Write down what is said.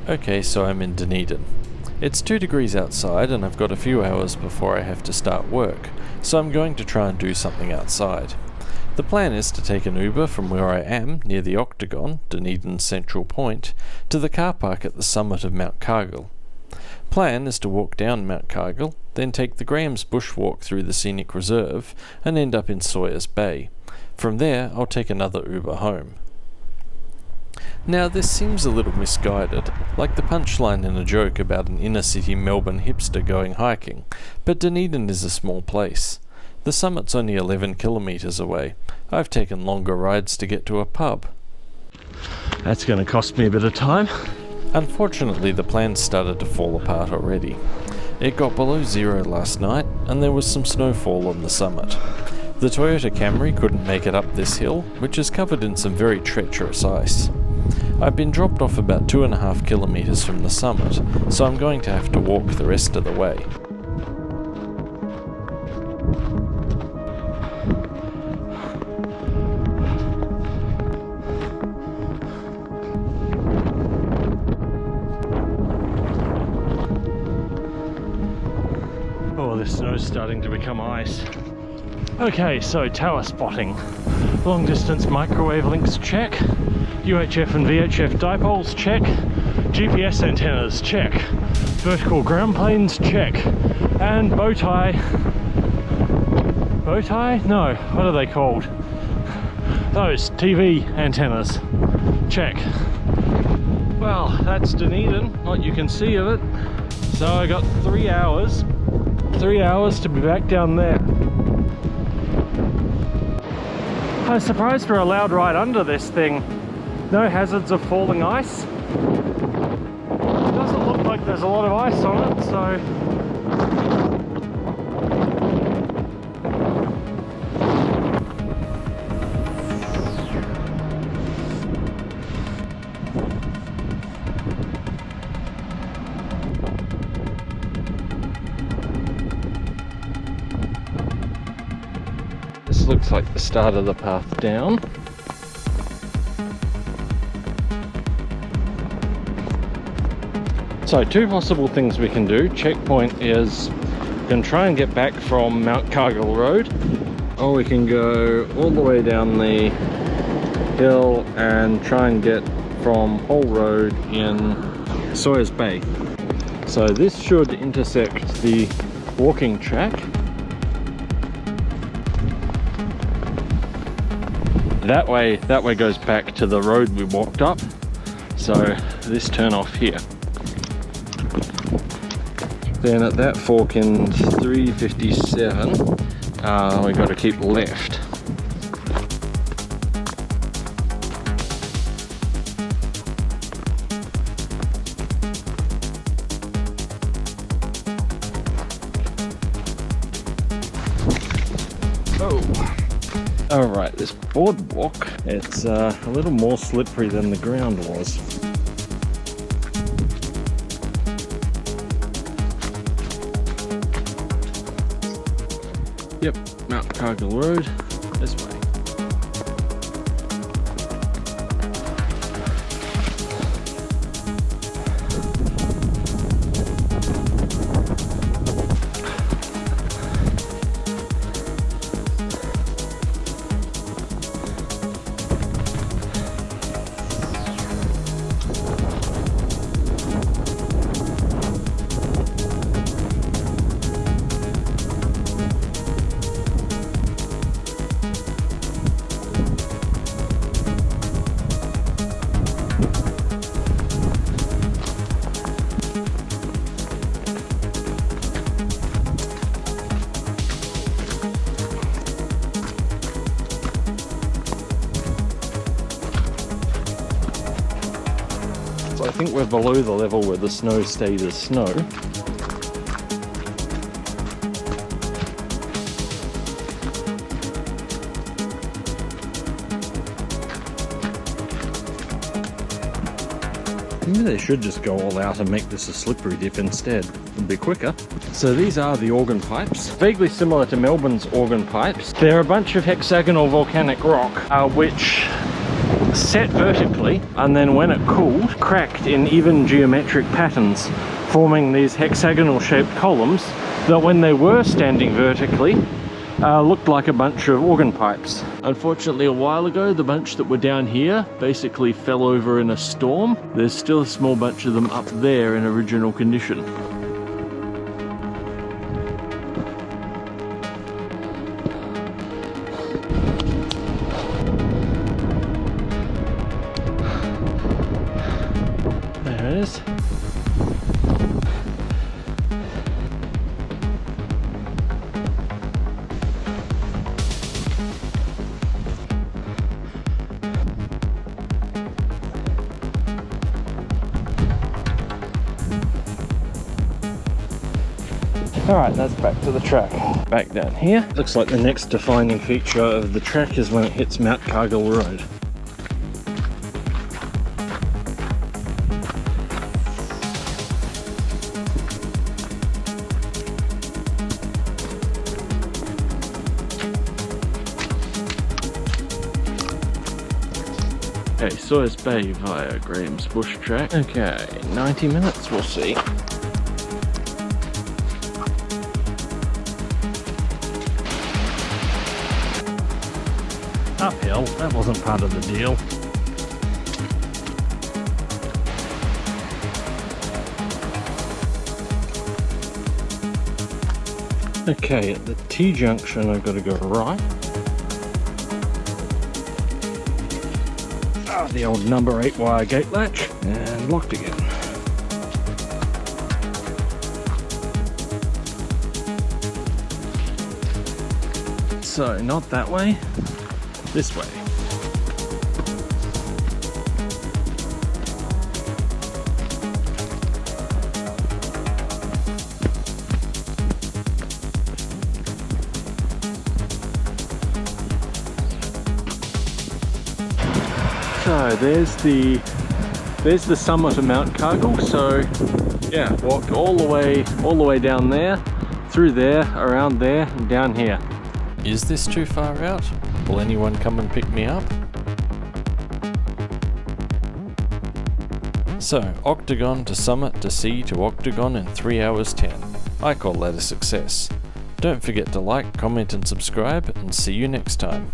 Okay, so I'm in Dunedin. It's 2 degrees outside and I've got a few hours before I have to start work, so I'm going to try and do something outside. The plan is to take an Uber from where I am, near the Octagon, Dunedin's central point, to the car park at the summit of Mount Cargill. Plan is to walk down Mount Cargill, then take the Graham's bushwalk through the scenic reserve and end up in Sawyers Bay. From there, I'll take another Uber home. Now, this seems a little misguided, like the punchline in a joke about an inner-city Melbourne hipster going hiking, but Dunedin is a small place. The summit's only 11 kilometres away. I've taken longer rides to get to a pub. That's going to cost me a bit of time. Unfortunately, the plans started to fall apart already. It got below zero last night, and there was some snowfall on the summit. The Toyota Camry couldn't make it up this hill, which is covered in some very treacherous ice. I've been dropped off about 2.5 kilometres from the summit, so I'm going to have to walk the rest of the way. Oh, the snow's starting to become ice. Okay, so tower spotting. Long distance microwave links, check. UHF and VHF dipoles, check. GPS antennas, check. Vertical ground planes, check. And bow tie? No, what are they called? Those TV antennas, check. Well, that's Dunedin, what you can see of it. So I got 3 hours to be back down there. I was surprised we're allowed right under this thing. No hazards of falling ice. It doesn't look like there's a lot of ice on it, so... This looks like the start of the path down. So 2 possible things we can do. Checkpoint is we can try and get back from Mount Cargill Road, or we can go all the way down the hill and try and get from Hall Road in Sawyers Bay. So this should intersect the walking track. That way goes back to the road we walked up. So this turn off here. Then at that fork in 357, we got to keep left. Oh. Alright, this boardwalk, it's a little more slippery than the ground was. Yep, Mount Cargill Road, this way. So I think we're below the level where the snow stayed as snow. Maybe they should just go all out and make this a slippery dip instead. It'd be quicker. So these are the organ pipes, vaguely similar to Melbourne's organ pipes. They're a bunch of hexagonal volcanic rock, which set vertically, and then when it cooled, cracked in even geometric patterns, forming these hexagonal shaped columns that when they were standing vertically looked like a bunch of organ pipes. Unfortunately, a while ago, the bunch that were down here basically fell over in a storm. There's still a small bunch of them up there in original condition. There it is. Alright, that's back to the track. Back down here. Looks like the next defining feature of the track is when it hits Mount Cargill Road. Okay, Sawyers Bay via Graham's Bush track. Okay, 90 minutes, we'll see. Uphill, that wasn't part of the deal. Okay, at the T-junction I've got to go right. The old number 8 wire gate latch, and locked again. So, not that way. This way. So there's the summit of Mount Cargill. So yeah, walked all the way down there, through there, around there, and down here. Is this too far out? Will anyone come and pick me up? So, Octagon to Summit to Sea to Octagon in 3 hours 10. I call that a success. Don't forget to like, comment and subscribe, and see you next time.